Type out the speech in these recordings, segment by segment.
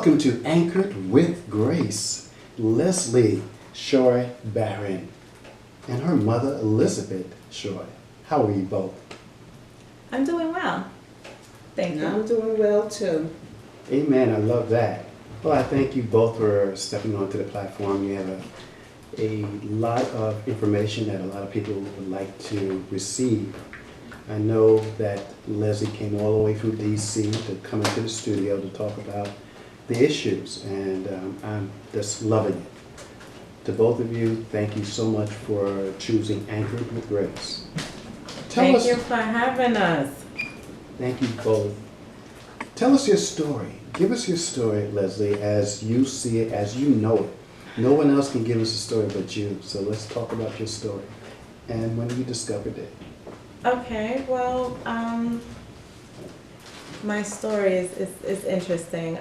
Welcome to Anchored with Grace, Leslie Shoy-Baron and her mother Elizabeth Shoy. How are you both? I'm doing well. Thank you. I'm doing well too. Amen, I love that. Well, I thank you both for stepping onto the platform. You have a lot of information that a lot of people would like to receive. I know that Leslie came all the way from DC to come into the studio to talk about the issues, and I'm just loving it. To both of you, thank you so much for choosing Anchored with Grace. Thank you for having us. Thank you both. Tell us your story. Give us your story, Leslie, as you see it, as you know it. No one else can give us a story but you. So let's talk about your story and when you discovered it. Okay, well, my story is interesting.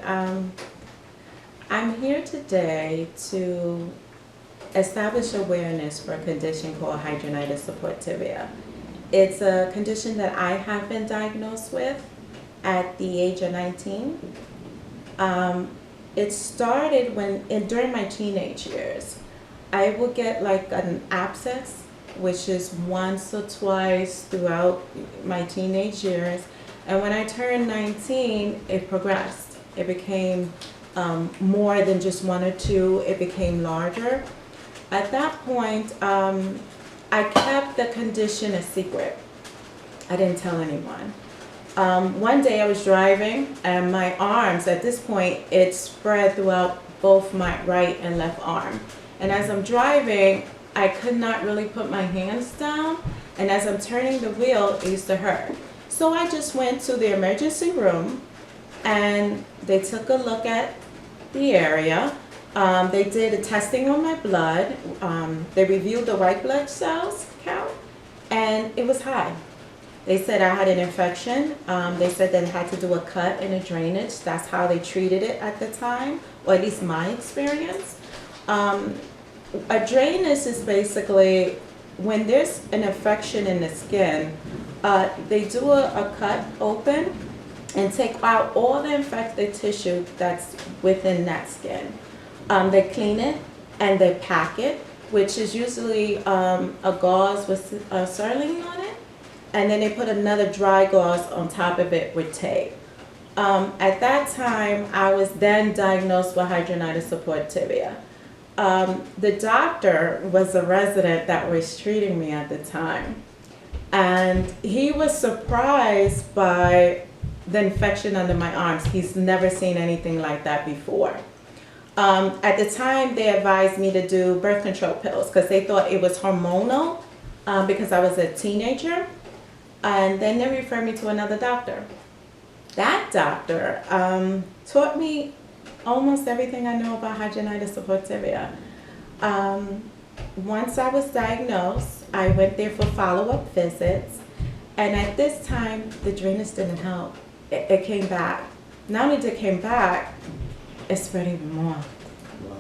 I'm here today to establish awareness for a condition called Hidradenitis Suppurativa. It's a condition that I have been diagnosed with at the age of 19. It started during my teenage years. I would get like an abscess, which is once or twice throughout my teenage years. And when I turned 19, it progressed. It became more than just one or two. It became larger. At that point, I kept the condition a secret. I didn't tell anyone. One day I was driving and my arms, at this point, it spread throughout both my right and left arm. And as I'm driving, I could not really put my hands down. And as I'm turning the wheel, it used to hurt. So I just went to the emergency room and they took a look at the area. They did a testing on my blood. They reviewed the white blood cells count and it was high. They said I had an infection. They said they had to do a cut and a drainage. That's how they treated it at the time, or at least my experience. A drainage is basically when there's an infection in the skin, they do a cut open and take out all the infected tissue that's within that skin. They clean it and they pack it, which is usually a gauze with serling on it, and then they put another dry gauze on top of it with tape. At that time, I was then diagnosed with Hidradenitis Suppurativa. The doctor was a resident that was treating me at the time, and he was surprised by the infection under my arms. He's never seen anything like that before. At the time, they advised me to do birth control pills because they thought it was hormonal because I was a teenager, and then they referred me to another doctor. That doctor taught me almost everything I know about Hidradenitis Suppurativa. Once I was diagnosed, I went there for follow-up visits, and at this time, the drainage didn't help. It came back. Not only did it came back, it spread even more. Wow.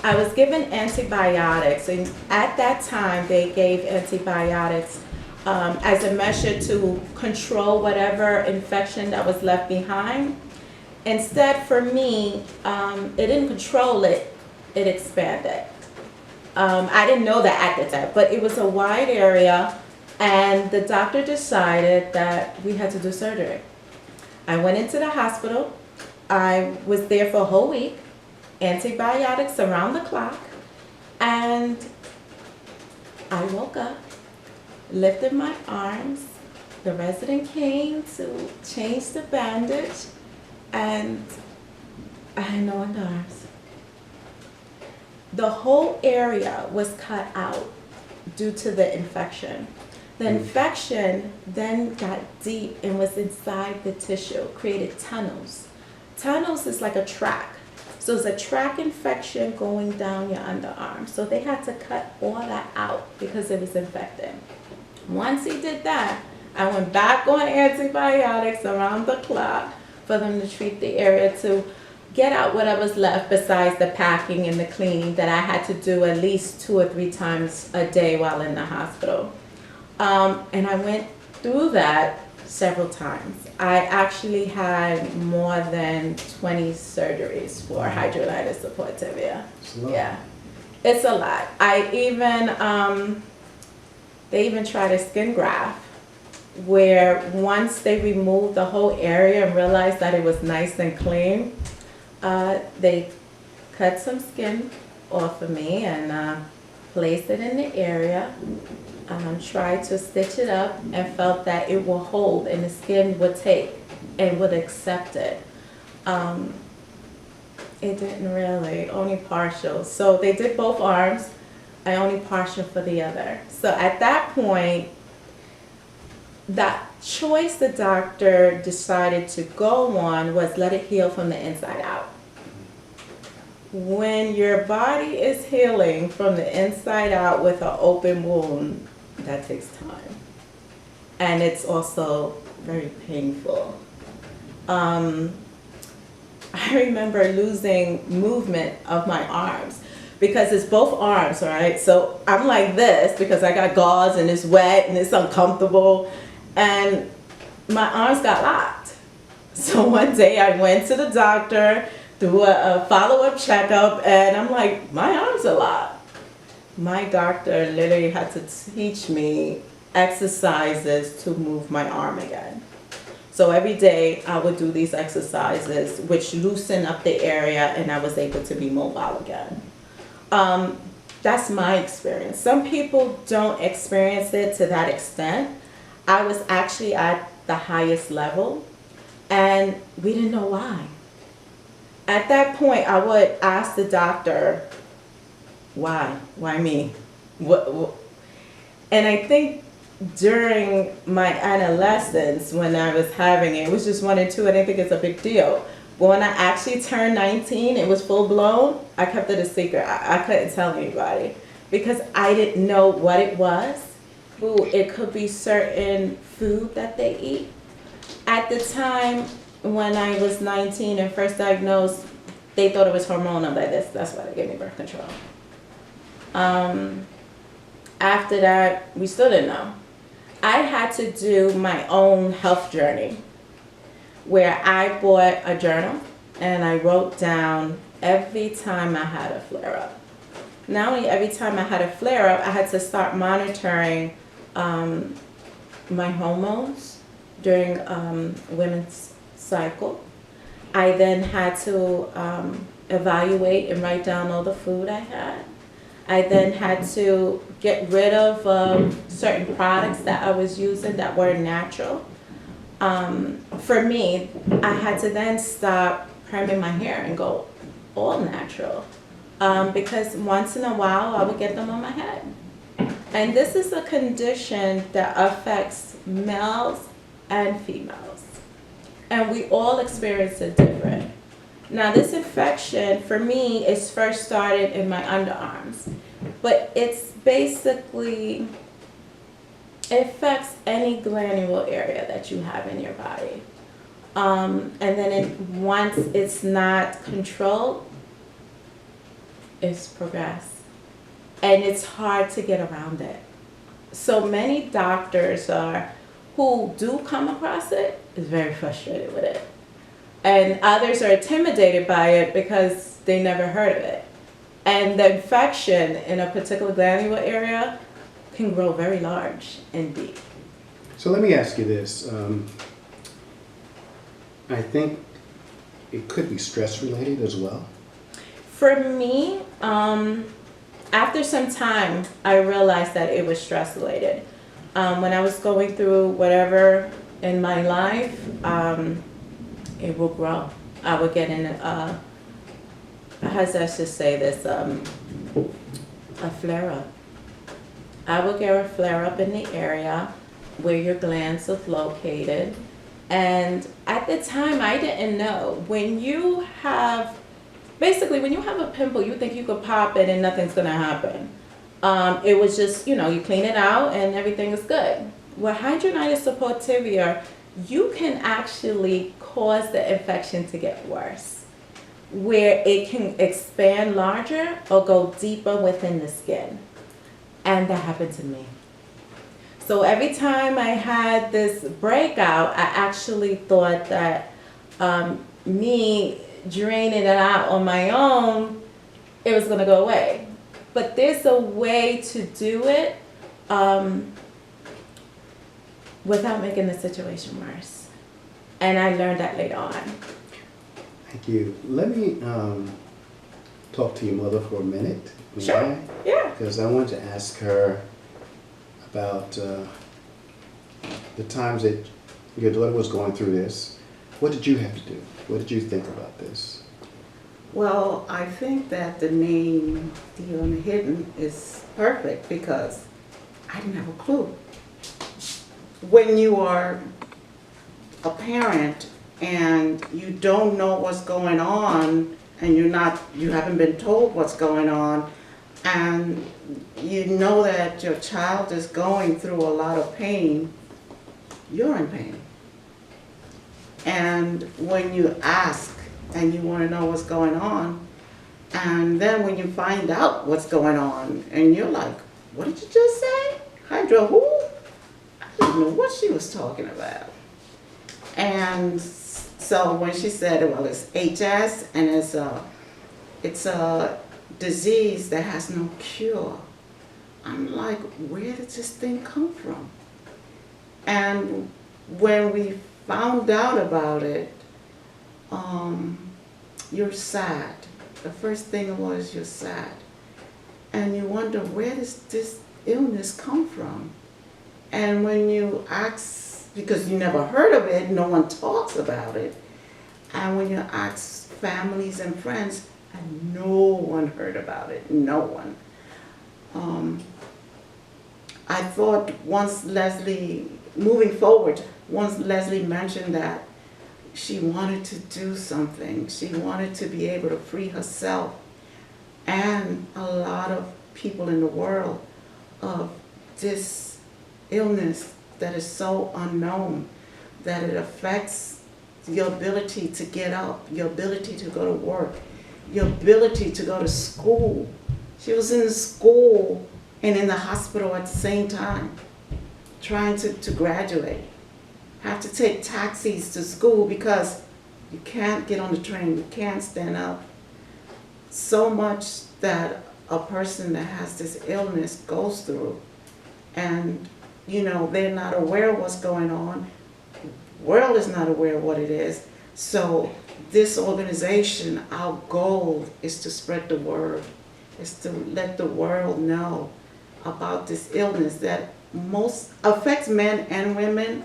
I was given antibiotics, and at that time, they gave antibiotics as a measure to control whatever infection that was left behind. Instead, for me, it didn't control it, it expanded. I didn't know that at the time, but it was a wide area, and the doctor decided that we had to do surgery. I went into the hospital. I was there for a whole week, antibiotics around the clock, and I woke up, lifted my arms. The resident came to change the bandage, and I had no underarms. The whole area was cut out due to the infection. The infection then got deep and was inside the tissue, created tunnels. Tunnels is like a track. So it's a track infection going down your underarm. So they had to cut all that out because it was infected. Once he did that, I went back on antibiotics around the clock for them to treat the area to get out whatever's left besides the packing and the cleaning that I had to do at least 2 or 3 times a day while in the hospital. And I went through that several times. I actually had more than 20 surgeries for hidradenitis suppurativa. Yeah, it's a lot. They even tried a skin graft where once they removed the whole area and realized that it was nice and clean, they cut some skin off of me and placed it in the area, tried to stitch it up and felt that it will hold and the skin would take and would accept it. It didn't really, only partial. So they did both arms, I only partial for the other. So at that point, that choice the doctor decided to go on was let it heal from the inside out. When your body is healing from the inside out with an open wound, that takes time. And it's also very painful. I remember losing movement of my arms because it's both arms, right? So I'm like this because I got gauze and it's wet and it's uncomfortable. And my arms got locked. So one day I went to the doctor, do a follow-up checkup, and I'm like, my arms are locked. My doctor literally had to teach me exercises to move my arm again. So every day I would do these exercises which loosen up the area and I was able to be mobile again. That's my experience. Some people don't experience it to that extent. I was actually at the highest level and we didn't know why. At that point, I would ask the doctor, why? Why me? What? And I think during my adolescence, when I was having it, it was just 1 and 2. I didn't think it's a big deal. But when I actually turned 19, it was full blown. I kept it a secret. I couldn't tell anybody because I didn't know what it was. It could be certain food that they eat. At the time, when I was 19 and first diagnosed, they thought it was hormonal. That's why they gave me birth control. After that, we still didn't know. I had to do my own health journey where I bought a journal and I wrote down every time I had a flare-up. Not only every time I had a flare-up, I had to start monitoring my hormones during women's cycle. I then had to evaluate and write down all the food I had. I then had to get rid of certain products that I was using that were natural. For me, I had to then stop perming my hair and go all natural because once in a while I would get them on my head. And this is a condition that affects males and females. And we all experience it different. Now this infection, for me, is first started in my underarms. But it's basically, it affects any glandular area that you have in your body. And then once it's not controlled, it's progressed. And it's hard to get around it. So many doctors who do come across it is very frustrated with it. And others are intimidated by it because they never heard of it. And the infection in a particular glandular area can grow very large and deep. So let me ask you this. I think it could be stress related as well. For me, after some time, I realized that it was stress related. When I was going through whatever in my life, it will grow. I would get in how does I just say this, a flare-up. I would get a flare-up in the area where your glands are located. And at the time, I didn't know. When you have a pimple, you think you could pop it and nothing's gonna happen. It was just, you clean it out and everything is good. With hidradenitis suppurativa, you can actually cause the infection to get worse, where it can expand larger or go deeper within the skin. And that happened to me. So every time I had this breakout, I actually thought that me draining it out on my own, it was gonna go away. But there's a way to do it without making the situation worse. And I learned that later on. Thank you. Let me talk to your mother for a minute. Sure. Yeah. Because I wanted to ask her about the times that your daughter was going through this. What did you have to do? What did you think about this? Well, I think that the name The Unhidden is perfect because I didn't have a clue. When you are a parent and you don't know what's going on and you haven't been told what's going on, and you know that your child is going through a lot of pain, you're in pain. And when you ask and you want to know what's going on, and then when you find out what's going on, and you're like, what did you just say? Hydra who? I didn't know what she was talking about. And so when she said, well, it's HS, and it's a disease that has no cure, I'm like, where did this thing come from? And when we found out about it, you're sad. The first thing was you're sad. And you wonder, where does this illness come from? And when you ask, because you never heard of it, no one talks about it, and when you ask families and friends, and no one heard about it, no one. I thought once Leslie, moving forward, once Leslie mentioned that she wanted to do something, she wanted to be able to free herself and a lot of people in the world of this illness that is so unknown, that it affects your ability to get up, your ability to go to work, your ability to go to school. She was in school and in the hospital at the same time, trying to graduate. Have to take taxis to school because you can't get on the train, you can't stand up. So much that a person that has this illness goes through, and they're not aware of what's going on. The world is not aware of what it is. So this organization, our goal is to spread the word, is to let the world know about this illness that most affects men and women,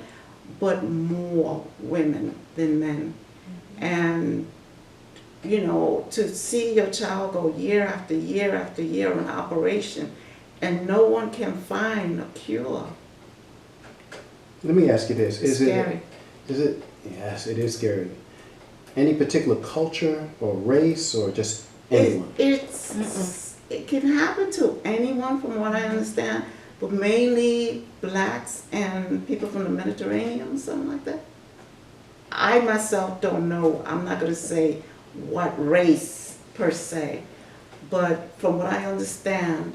but more women than men. And to see your child go year after year after year on operation and no one can find a cure. Let me ask you this. It's scary. Yes, it is scary. Any particular culture or race or just anyone? It can happen to anyone from what I understand, but mainly blacks and people from the Mediterranean, something like that. I myself don't know. I'm not going to say what race per se, but from what I understand,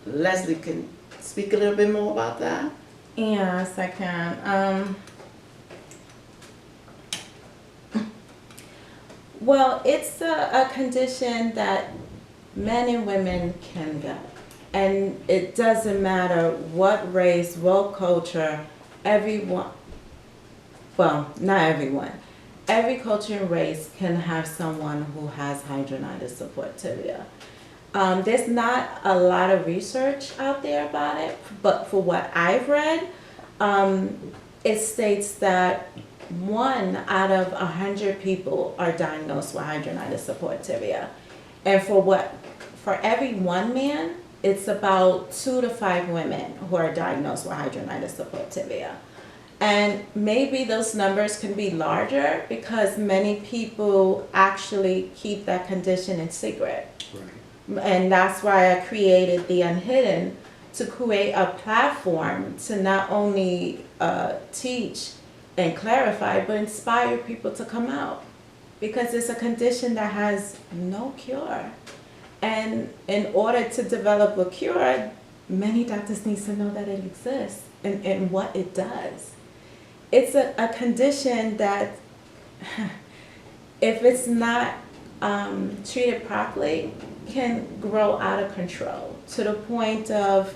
Leslie can speak a little bit more about that. Yes, I can. Well, it's a condition that men and women can get. And it doesn't matter what race, what culture, everyone, well, not everyone, every culture and race can have someone who has hidradenitis suppurativa. There's not a lot of research out there about it, but for what I've read, it states that 1 out of 100 people are diagnosed with hidradenitis suppurativa. And for every 1 man, it's about 2 to 5 women who are diagnosed with hidradenitis suppurativa. And maybe those numbers can be larger because many people actually keep that condition in secret. Right. And that's why I created The Unhidden, to create a platform to not only teach and clarify, but inspire people to come out. Because it's a condition that has no cure. And in order to develop a cure, many doctors need to know that it exists. and what it does. It's a condition that, if it's not treated properly, can grow out of control to the point of,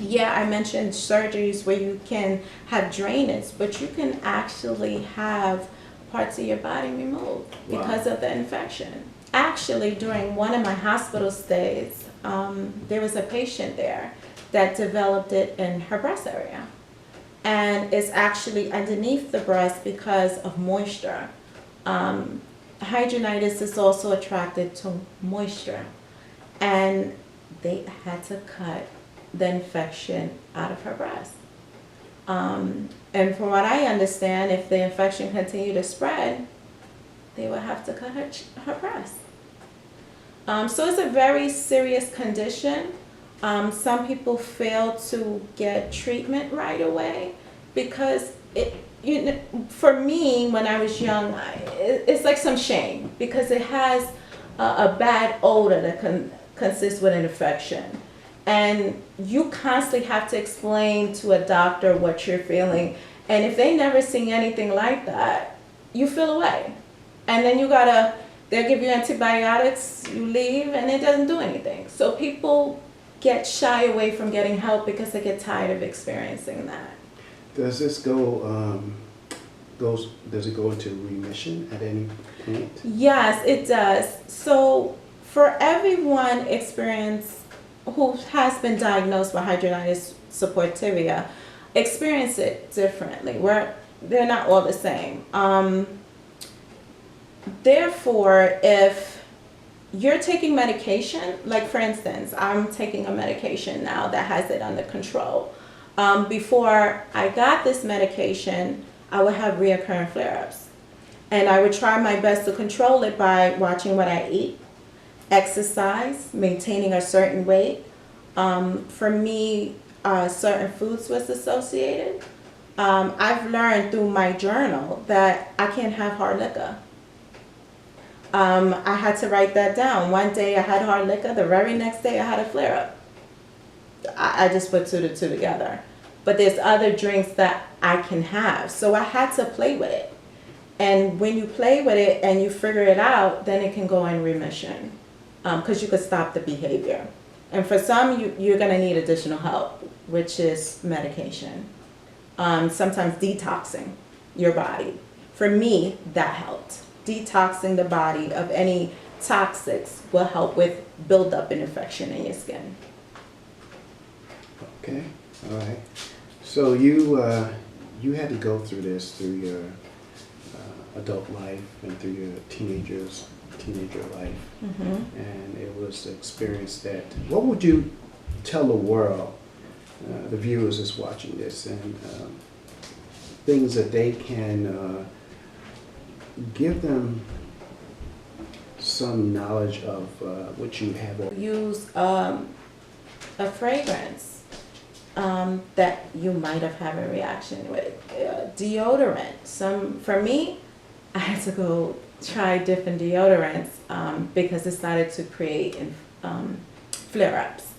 yeah, I mentioned surgeries where you can have drainage, but you can actually have parts of your body removed because of the infection. Actually, during one of my hospital stays, there was a patient there that developed it in her breast area. And it's actually underneath the breast because of moisture. Hidradenitis is also attracted to moisture. And they had to cut the infection out of her breast. And from what I understand, if the infection continued to spread, they would have to cut her breast. So it's a very serious condition. Some people fail to get treatment right away because for me, when I was young, it's like some shame because it has a bad odor that consists with an infection. And you constantly have to explain to a doctor what you're feeling. And if they never seen anything like that, you feel away. And then they'll give you antibiotics, you leave, and it doesn't do anything. So people get shy away from getting help because they get tired of experiencing that. Does this go into remission at any point? Yes, it does. So for everyone who has been diagnosed with hidradenitis suppurativa, experience it differently. They're not all the same. Therefore, if you're taking medication, like for instance, I'm taking a medication now that has it under control. Before I got this medication, I would have reoccurring flare-ups. And I would try my best to control it by watching what I eat, exercise, maintaining a certain weight. For me, certain foods was associated. I've learned through my journal that I can't have hard liquor. I had to write that down. One day I had hard liquor, the very next day I had a flare-up. I just put two to two together. But there's other drinks that I can have. So I had to play with it. And when you play with it and you figure it out, then it can go in remission because you could stop the behavior. And for some, you're going to need additional help, which is medication. Sometimes detoxing your body. For me, that helped. Detoxing the body of any toxics will help with buildup and infection in your skin. Okay, all right. So you had to go through this through your adult life and through your teenager life, and it was an experience that. What would you tell the world, the viewers that's watching this, and things that they can give them some knowledge of what you have? Use a fragrance that you might have had a reaction with. Deodorant. For me, I had to go try different deodorants because it started to create flare-ups.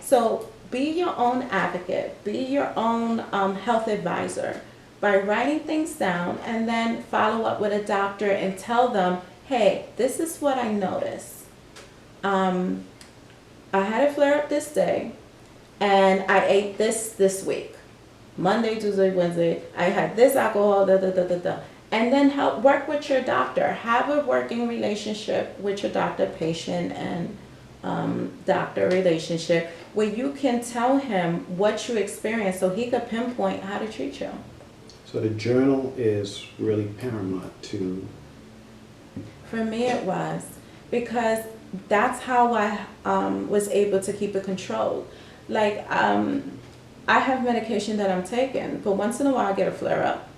So be your own advocate. Be your own health advisor by writing things down and then follow up with a doctor and tell them, hey, this is what I noticed. I had a flare-up this day and I ate this week. Monday, Tuesday, Wednesday, I had this alcohol, And then work with your doctor. Have a working relationship with your doctor, patient and doctor relationship, where you can tell him what you experienced so he could pinpoint how to treat you. So the journal is really paramount to... For me it was, because that's how I was able to keep it controlled. Like, I have medication that I'm taking, but once in a while I get a flare-up.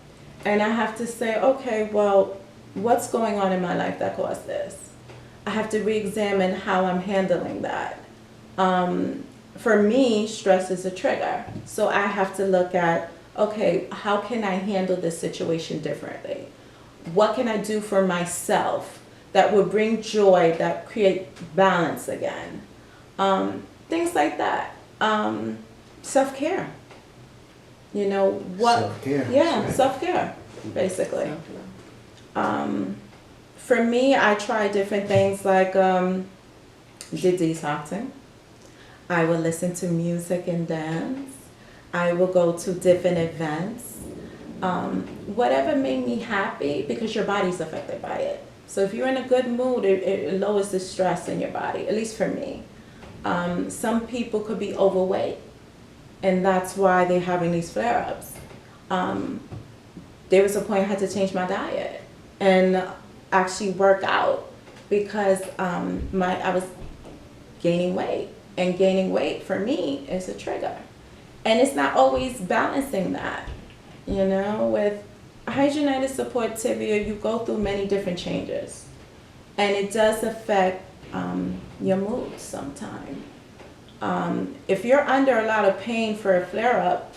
And I have to say, okay, well, what's going on in my life that caused this? I have to re-examine how I'm handling that. For me, stress is a trigger. So I have to look at, okay, how can I handle this situation differently? What can I do for myself that will bring joy, that create balance again? Things like that. Self-care. You know, what, Self-care. yeah, Right. self-care, basically. For me, I try different things like the detoxing. I will listen to music and dance. I will go to different events. Whatever made me happy, because your body's affected by it. So if you're in a good mood, it lowers the stress in your body, at least for me. Some people could be overweight, and that's why they're having these flare-ups. There was a point I had to change my diet and actually work out because I was gaining weight, and gaining weight for me is a trigger. And it's not always balancing that, you know. With hidradenitis suppurativa, you go through many different changes, and it does affect your mood sometimes. If you're under a lot of pain for a flare-up,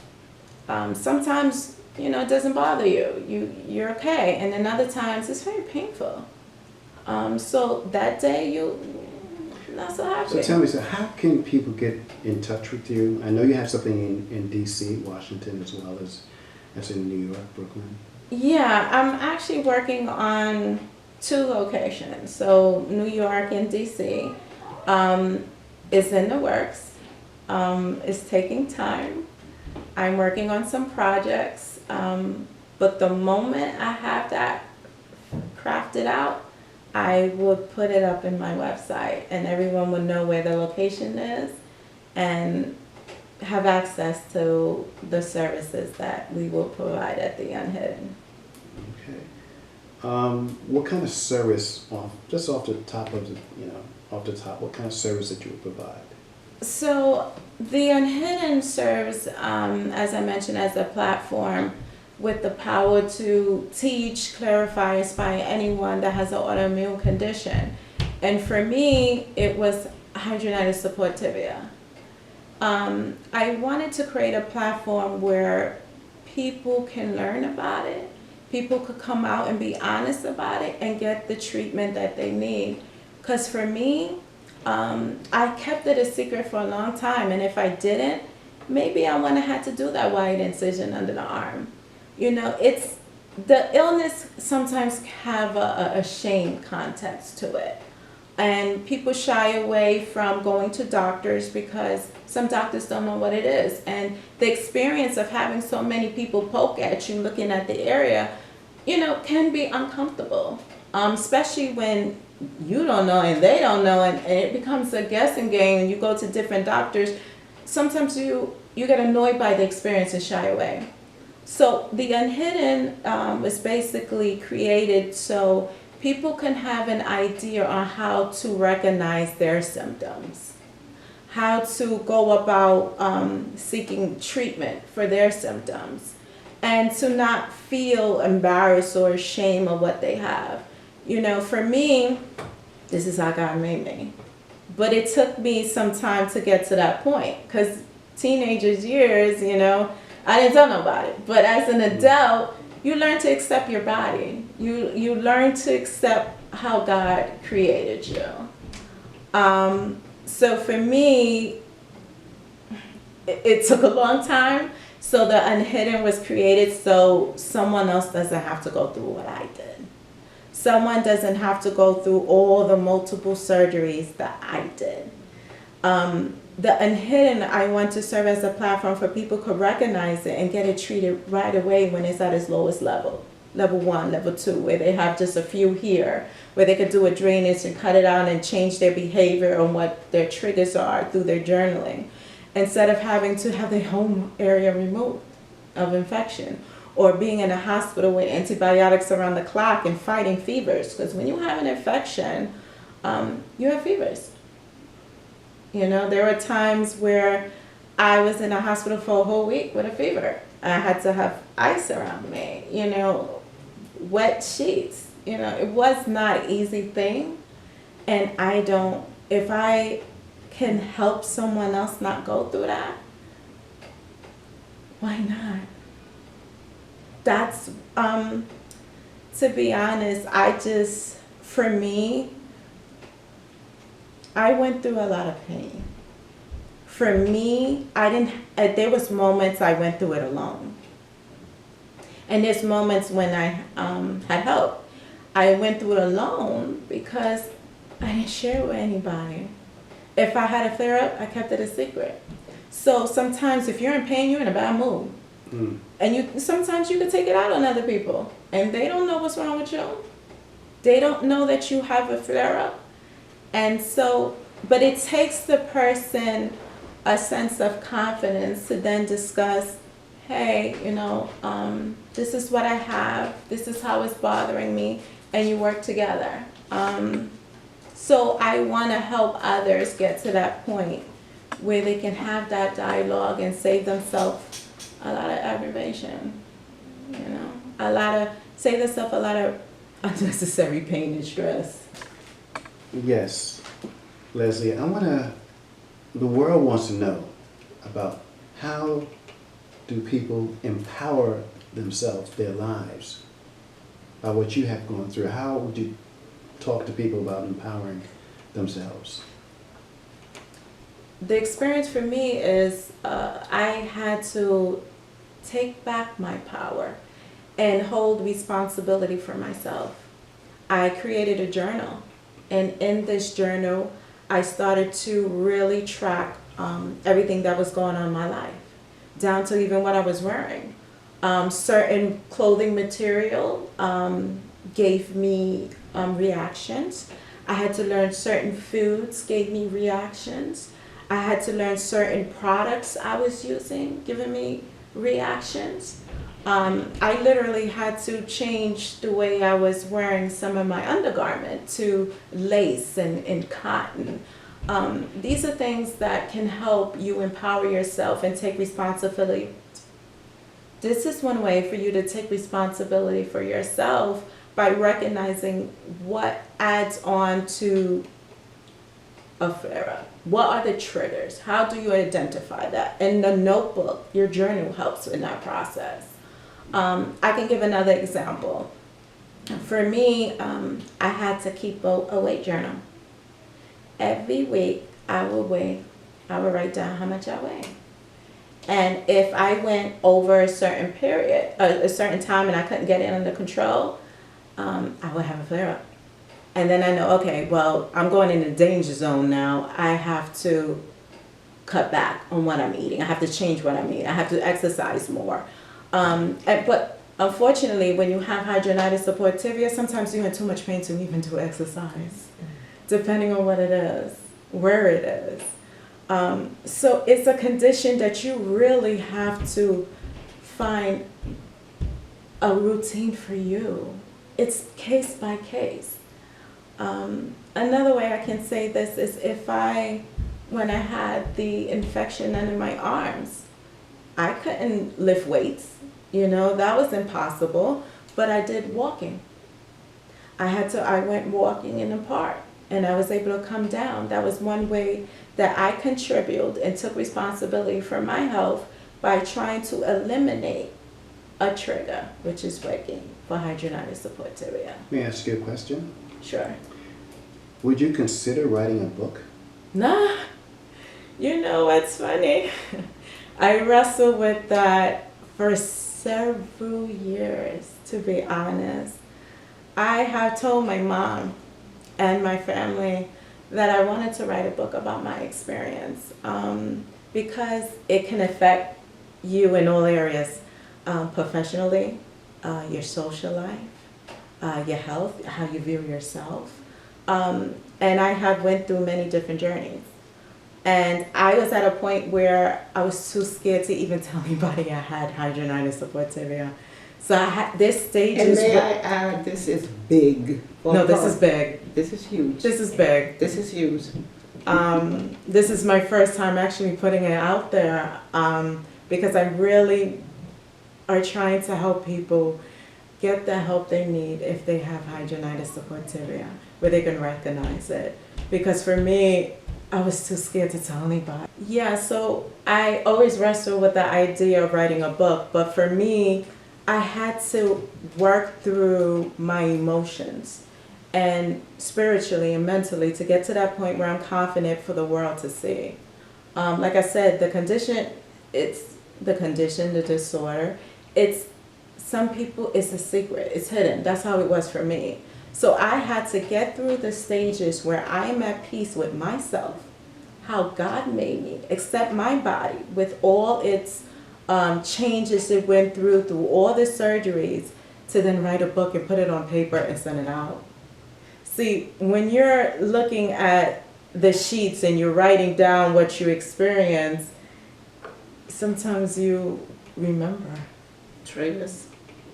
sometimes, you know, it doesn't bother you. You're okay. And then other times it's very painful. So that day you're not so happy. So tell me, so how can people get in touch with you? I know you have something in D.C., Washington, as well as in New York, Brooklyn. Yeah, I'm actually working on 2 locations. So New York and DC is in the works. It's taking time. I'm working on some projects, but the moment I have that crafted out, I would put it up in my website, and everyone would know where the location is and have access to the services that we will provide at the Unhidden. Okay. What kind of service, just off the top of the, what kind of service that you would provide? So the Unhidden serves, as I mentioned, as a platform with the power to teach, clarify, inspire anyone that has an autoimmune condition. And for me, it was hidradenitis suppurativa. I wanted to create a platform where people can learn about it, people could come out and be honest about it and get the treatment that they need. Because for me, I kept it a secret for a long time, and if I didn't, maybe I wouldn't have had to do that wide incision under the arm. You know, it's the illness sometimes have a shame context to it. And people shy away from going to doctors because some doctors don't know what it is. And the experience of having so many people poke at you looking at the area, you know, can be uncomfortable. Especially when you don't know and they don't know, and it becomes a guessing game and you go to different doctors. Sometimes you get annoyed by the experience and shy away. So the Unhidden was basically created so people can have an idea on how to recognize their symptoms, how to go about seeking treatment for their symptoms, and to not feel embarrassed or ashamed of what they have. You know, for me, this is how God made me. But it took me some time to get to that point, because teenagers' years, you know, I didn't tell nobody. But as an adult, you learn to accept your body. You learn to accept how God created you. So for me, it took a long time. So the Unhidden was created so someone else doesn't have to go through what I did. Someone doesn't have to go through all the multiple surgeries that I did. The Unhidden, I want to serve as a platform for people to recognize it and get it treated right away when it's at its lowest level. Level 1, level 2, where they have just a few here, where they could do a drainage and cut it out and change their behavior and what their triggers are through their journaling, instead of having to have their home area removed of infection, or being in a hospital with antibiotics around the clock and fighting fevers. Because when you have an infection, you have fevers. You know, there were times where I was in a hospital for a whole week with a fever. I had to have ice around me, you know, wet sheets. You know, it was not an easy thing. And if I can help someone else not go through that, why not? That's, to be honest, for me, I went through a lot of pain For me, there was moments I went through it alone. And there's moments when I had help. I went through it alone because I didn't share with anybody. If I had a flare up, I kept it a secret. So sometimes if you're in pain, you're in a bad mood. And sometimes you can take it out on other people. And they don't know what's wrong with you. They don't know that you have a flare up. And so, but it takes the person a sense of confidence to then discuss, hey, this is what I have, this is how it's bothering me, and you work together. So I want to help others get to that point where they can have that dialogue and save themselves a lot of aggravation, save themselves a lot of unnecessary pain and stress. Yes, Leslie, the world wants to know about how do people empower themselves, their lives, by what you have gone through. How would you talk to people about empowering themselves? The experience for me is I had to take back my power and hold responsibility for myself. I created a journal, and in this journal, I started to really track everything that was going on in my life, down to even what I was wearing. Certain clothing material gave me reactions. I had to learn certain foods gave me reactions. I had to learn certain products I was using giving me reactions. I literally had to change the way I was wearing some of my undergarment to lace and cotton. These are things that can help you empower yourself and take responsibility. This is one way for you to take responsibility for yourself by recognizing what adds on to a flare-up. What are the triggers? How do you identify that? In the notebook, your journal helps in that process. I can give another example. For me, I had to keep a weight journal. Every week, I would write down how much I weigh. And if I went over a certain period, a certain time, and I couldn't get it under control, I would have a flare-up. And then I know, okay, well, I'm going in the danger zone now. I have to cut back on what I'm eating. I have to change what I'm eating. I have to exercise more. But unfortunately, when you have hidradenitis suppurativa, sometimes you're in too much pain to even do exercise, depending on what it is, where it is. So it's a condition that you really have to find a routine for you. It's case by case. Another way I can say this is when I had the infection under my arms, I couldn't lift weights, that was impossible, but I did walking. I went walking in the park and I was able to come down. That was one way that I contributed and took responsibility for my health by trying to eliminate a trigger, which is waking for hidradenitis suppurativa. May I ask you a question? Sure. Would you consider writing a book? Nah. You know what's funny? I wrestled with that for several years, to be honest. I have told my mom and my family that I wanted to write a book about my experience because it can affect you in all areas, professionally, your social life, your health, how you view yourself. And I have went through many different journeys. And I was at a point where I was too scared to even tell anybody I had hidradenitis suppurativa. So I had this stage. And may I add, this is big. No, this is big. This is huge. This is big. This is huge. This is my first time actually putting it out there because I really are trying to help people get the help they need if they have hidradenitis suppurativa, where they can recognize it. Because for me, I was too scared to tell anybody. Yeah, so I always wrestle with the idea of writing a book, but for me, I had to work through my emotions and spiritually and mentally to get to that point where I'm confident for the world to see. Like I said, the disorder, it's, some people, it's a secret, it's hidden. That's how it was for me. So I had to get through the stages where I am at peace with myself, how God made me, accept my body with all its changes it went through all the surgeries, to then write a book and put it on paper and send it out. See, when you're looking at the sheets and you're writing down what you experience, sometimes you remember. Triggers.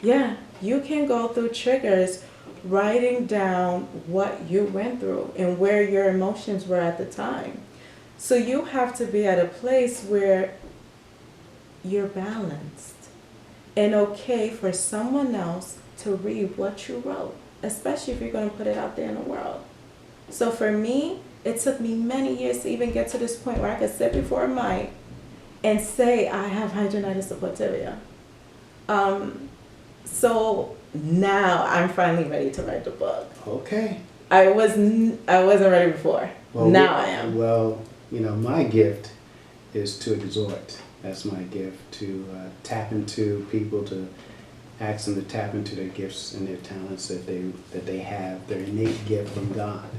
Yeah, you can go through triggers, writing down what you went through and where your emotions were at the time. So you have to be at a place where you're balanced and okay for someone else to read what you wrote, especially if you're going to put it out there in the world. So for me, it took me many years to even get to this point where I could sit before a mic and say I have hidradenitis suppurativa. So now I'm finally ready to write the book. Okay. I wasn't ready before. Well, now I am. Well, you know, my gift is to exhort. That's my gift, to tap into people, to ask them to tap into their gifts and their talents that they have, their innate gift from God.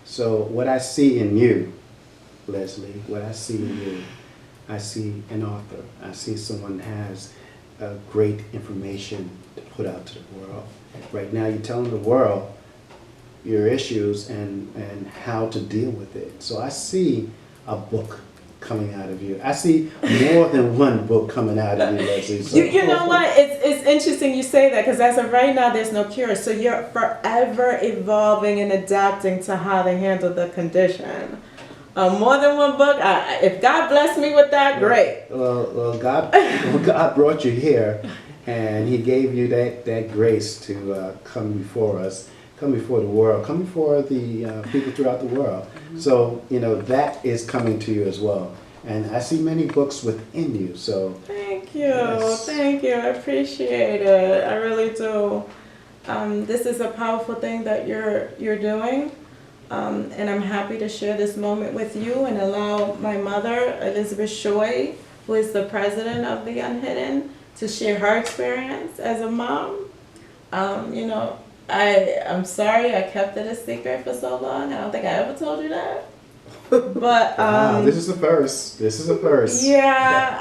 So what I see in you, Leslie, what I see in you, I see an author. I see someone has great information to put out to the world. Right now you're telling the world your issues and how to deal with it. So I see a book coming out of you. I see more than one book coming out of you, Leslie. So. You know what? It's interesting you say that, because as of right now, there's no cure. So you're forever evolving and adapting to how they handle the condition. More than one book. If God blessed me with that, great. Well, God brought you here, and He gave you that grace to come before us, come before the world, come before the people throughout the world. Mm-hmm. So you know that is coming to you as well, and I see many books within you. So thank you, yes. Thank you. I appreciate it. I really do. This is a powerful thing that you're doing. And I'm happy to share this moment with you and allow my mother, Elizabeth Shoy, who is the president of the Unhidden, to share her experience as a mom. You know, I'm sorry I kept it a secret for so long. I don't think I ever told you that. But wow, this is a first. This is a first. Yeah,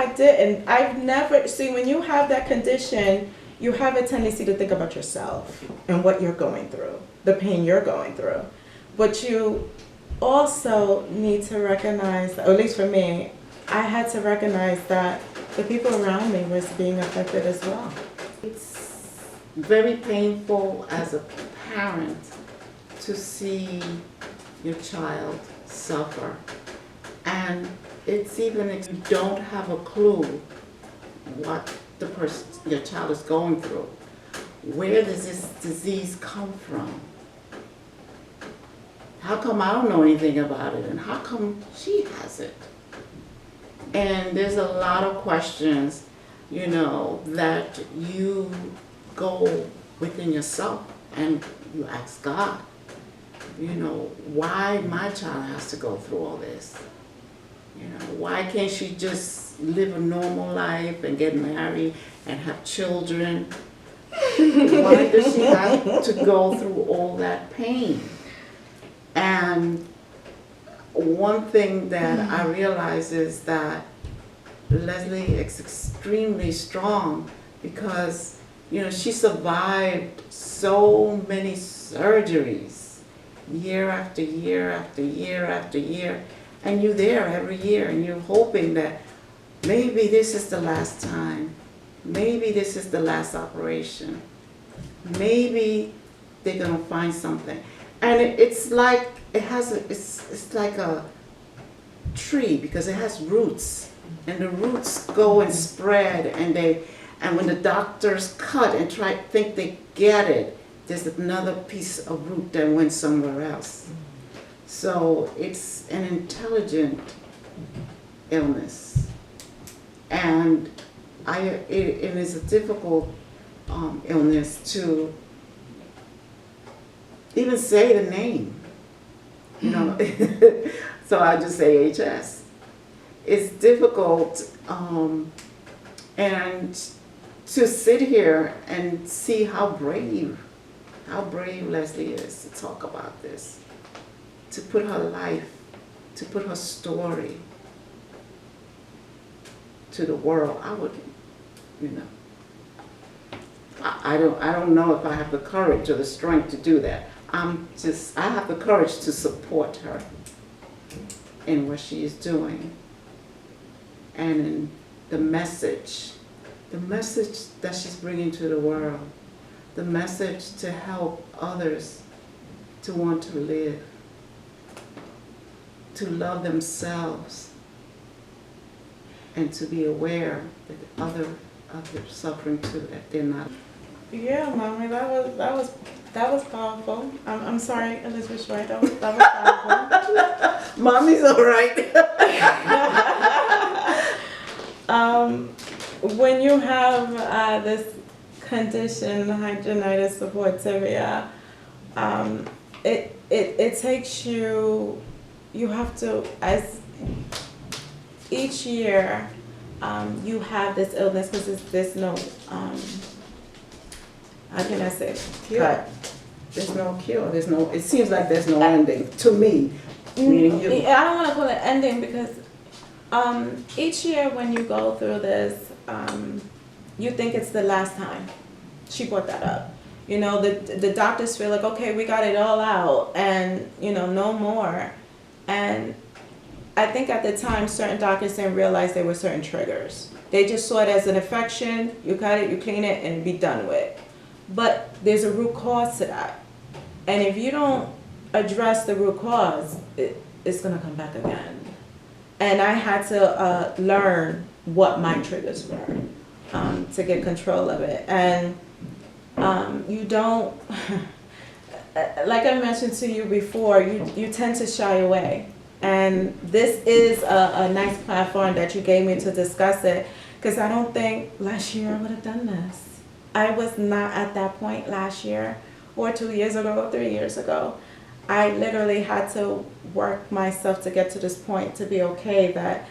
I didn't. I've never, see, when you have that condition, you have a tendency to think about yourself and what you're going through, the pain you're going through. But you also need to recognize, or at least for me, I had to recognize that the people around me was being affected as well. It's very painful as a parent to see your child suffer. And it's even if you don't have a clue what your child is going through. Where does this disease come from? How come I don't know anything about it? And how come she has it? And there's a lot of questions, you know, that you go within yourself and you ask God, you know, why my child has to go through all this? You know, why can't she just live a normal life and get married and have children? Why does she have to go through all that pain? And one thing that I realize is that Leslie is extremely strong because, you know, she survived so many surgeries, year after year after year after year, and you're there every year and you're hoping that maybe this is the last time, maybe this is the last operation, maybe they're gonna find something. And it's like it's like a tree because it has roots, and the roots go and spread, and when the doctors cut and think they get it, there's another piece of root that went somewhere else. So it's an intelligent illness, and it is a difficult illness to even say the name, you know. So I just say HS. it's difficult, and to sit here and see how brave Leslie is to talk about this, to put her life, to put her story to the world. I would, you know, I don't know if I have the courage or the strength to do that. I have the courage to support her in what she is doing and in the message that she's bringing to the world, the message to help others to want to live, to love themselves, and to be aware that others suffering too, that they're not. Yeah, Mommy, that was powerful. I'm sorry, Elizabeth Shoy, that was powerful. Mommy's all right. When you have this condition, hidradenitis suppurativa, it takes you have to, as each year, you have this illness because there's no, how can I say, Cure. There's no cure. It seems like there's no ending to me. Meaning you. I don't want to call it ending because each year when you go through this, you think it's the last time. She brought that up. You know, the doctors feel like, okay, we got it all out and, you know, no more. And I think at the time, certain doctors didn't realize there were certain triggers. They just saw it as an infection, you cut it, you clean it, and be done with. But there's a root cause to that. And if you don't address the root cause, it's gonna come back again. And I had to learn what my triggers were to get control of it. And you don't, like I mentioned to you before, you tend to shy away. And this is a nice platform that you gave me to discuss it, because I don't think last year I would have done this. I was not at that point last year, or 2 years ago, or 3 years ago. I literally had to work myself to get to this point to be okay that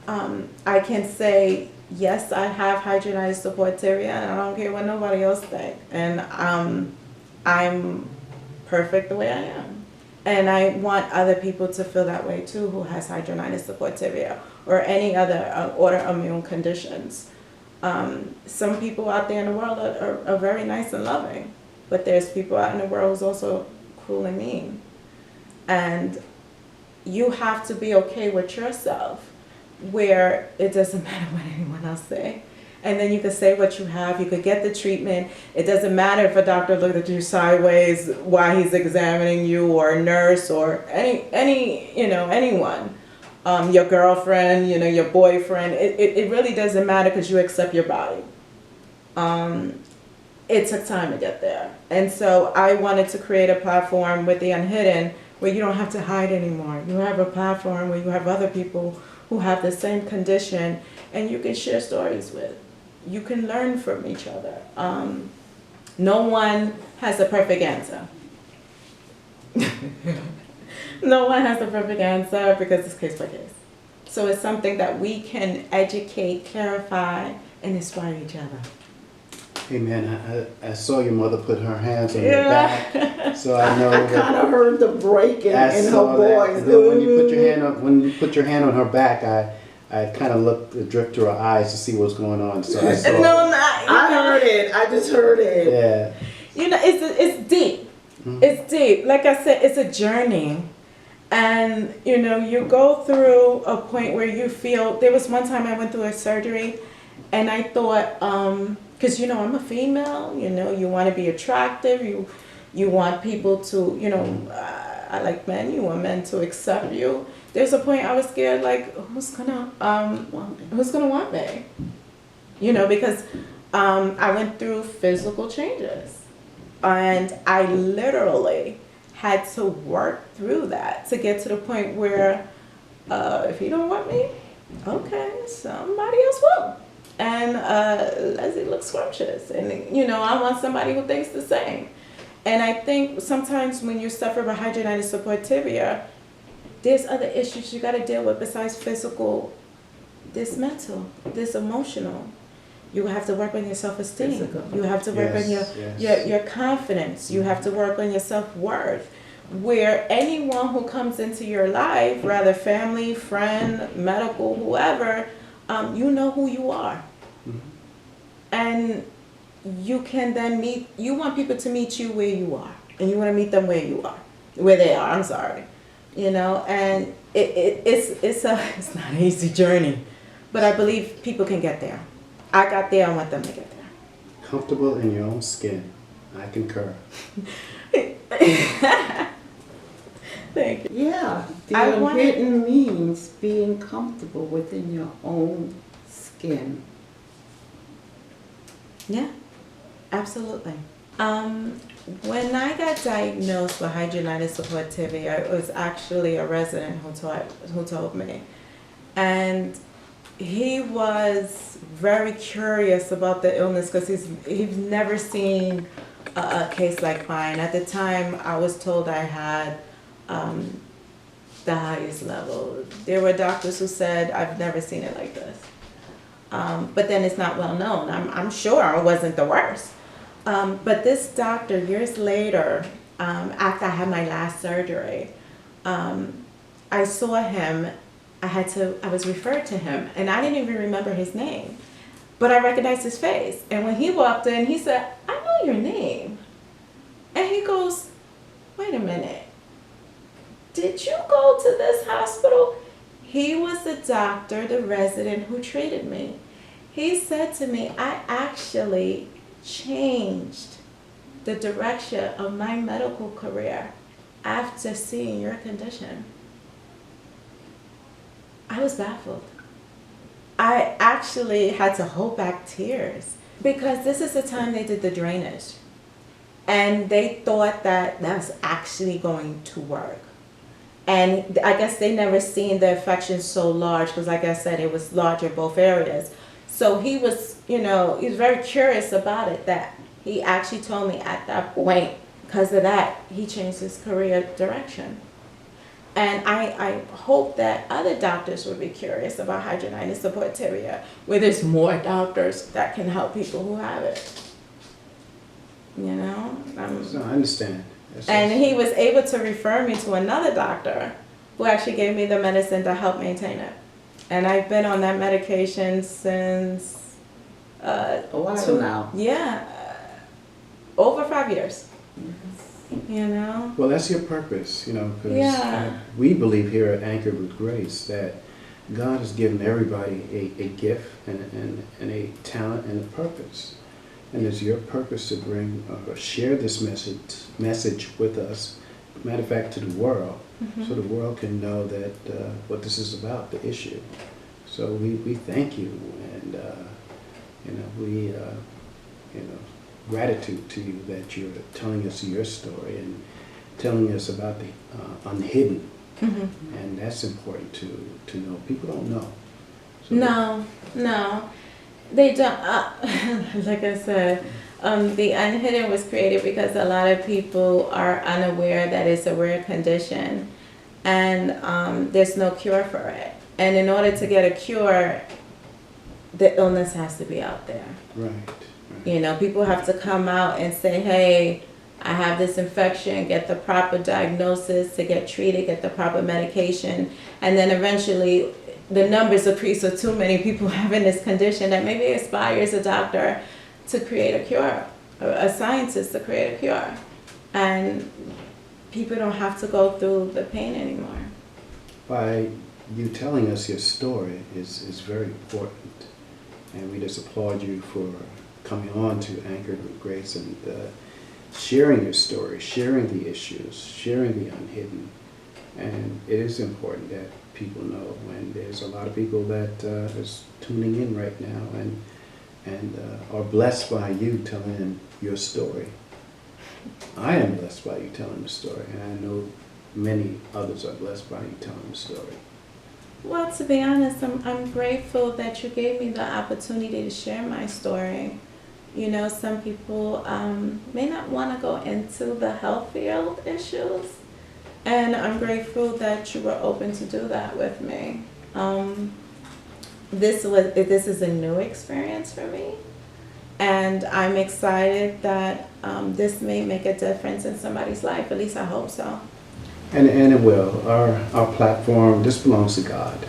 I can say, yes, I have hidradenitis suppurativa, and I don't care what nobody else thinks. And I'm perfect the way I am. And I want other people to feel that way too, who has hidradenitis suppurativa or any other autoimmune conditions. Some people out there in the world are very nice and loving, but there's people out in the world who's also cruel and mean. And you have to be okay with yourself, where it doesn't matter what anyone else say. And then you can say what you have, you could get the treatment. It doesn't matter if a doctor looked at you sideways while he's examining you, or a nurse, or anyone. Your girlfriend, your boyfriend. It really doesn't matter because you accept your body. It took time to get there. And so I wanted to create a platform with the Unhidden where you don't have to hide anymore. You have a platform where you have other people who have the same condition and you can share stories with. You can learn from each other. No one has a perfect answer. No one has a perfect answer because it's case by case. So it's something that we can educate, clarify, and inspire each other. Hey man, I saw your mother put her hands on your back, so I know. I kind of heard the break in her voice. And then when you put your hand on her back, I kind of looked, dripped to her eyes to see what was going on. So I saw. I heard it. I just heard it. Yeah. It's deep. Mm-hmm. It's deep. Like I said, it's a journey. And, you go through a point where you feel, there was one time I went through a surgery and I thought, because, I'm a female, you want to be attractive, you want people to, I like men, you want men to accept you. There's a point I was scared, like, who's gonna want me? Because I went through physical changes. And I literally had to work through that to get to the point where if you don't want me, okay, somebody else will. And Leslie looks scrumptious. And, I want somebody who thinks the same. And I think sometimes when you suffer from hidradenitis suppurativa, there's other issues you got to deal with besides physical this mental, this emotional. You have to work on your self-esteem. Physical. You have to work on your confidence. You have to work on your self-worth. Where anyone who comes into your life, rather family, friend, medical, whoever, you know who you are. Mhm. And you can then you want people to meet you where you are. And you want to meet them where you are. Where they are, I'm sorry. You know, and it's not an easy journey. But I believe people can get there. I got there, I want them to get there. Comfortable in your own skin. I concur. Thank you. Yeah, the I wanna- unhidden means being comfortable within your own skin. Yeah, absolutely. When I got diagnosed with hidradenitis suppurativa, it was actually a resident who told me. And he was very curious about the illness because he's never seen a case like mine. At the time, I was told I had the highest level. There were doctors who said, I've never seen it like this. But then it's not well known. I'm sure I wasn't the worst. But this doctor, years later, after I had my last surgery, I saw him. I was referred to him, and I didn't even remember his name, but I recognized his face. And when he walked in, he said, I know your name. And he goes, wait a minute. Did you go to this hospital? He was the doctor, the resident who treated me. He said to me, I actually changed the direction of my medical career after seeing your condition. I was baffled. I actually had to hold back tears because this is the time they did the drainage. And they thought that that's actually going to work. And I guess they never seen the infection so large because like I said, it was large in both areas. So he was, he was very curious about it, that he actually told me at that point, because of that, he changed his career direction. And I hope that other doctors would be curious about hidradenitis suppurativa, where there's more doctors that can help people who have it. So I understand. And he was able to refer me to another doctor who actually gave me the medicine to help maintain it. And I've been on that medication since A while now. Yeah, over 5 years. Well, that's your purpose, because Yeah. we believe here at Anchored with Grace that God has given everybody a gift and a talent and a purpose. And it's your purpose to bring or share this message with us, matter of fact, to the world, so the world can know that what this is about, the issue. So we thank you, and we gratitude to you that you're telling us your story and telling us about the unhidden, and that's important to know. People don't know. So No, they don't. Like I said, the Unhidden was created because a lot of people are unaware that it's a rare condition, and there's no cure for it. And in order to get a cure, the illness has to be out there. Right. People have to come out and say, hey, I have this infection, get the proper diagnosis to get treated, get the proper medication, and then eventually the numbers increase of too many people having this condition that maybe inspires a doctor to create a cure, or a scientist to create a cure. And people don't have to go through the pain anymore. By you telling us your story is very important, and we just applaud you for coming on to Anchored with Grace and sharing your story, sharing the issues, sharing the unhidden. And it is important that people know when there's a lot of people that is tuning in right now and are blessed by you telling your story. I am blessed by you telling the story, and I know many others are blessed by you telling the story. Well, to be honest, I'm grateful that you gave me the opportunity to share my story. Some people may not want to go into the health field issues, and I'm grateful that you were open to do that with me. this is a new experience for me, and I'm excited that this may make a difference in somebody's life. At least I hope so. And it will. Our platform, this belongs to God.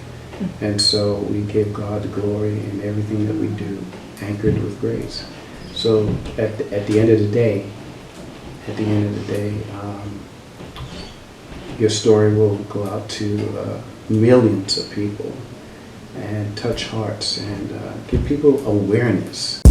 And so we give God the glory in everything that we do, anchored with grace. So at the end of the day, your story will go out to millions of people and touch hearts and give people awareness.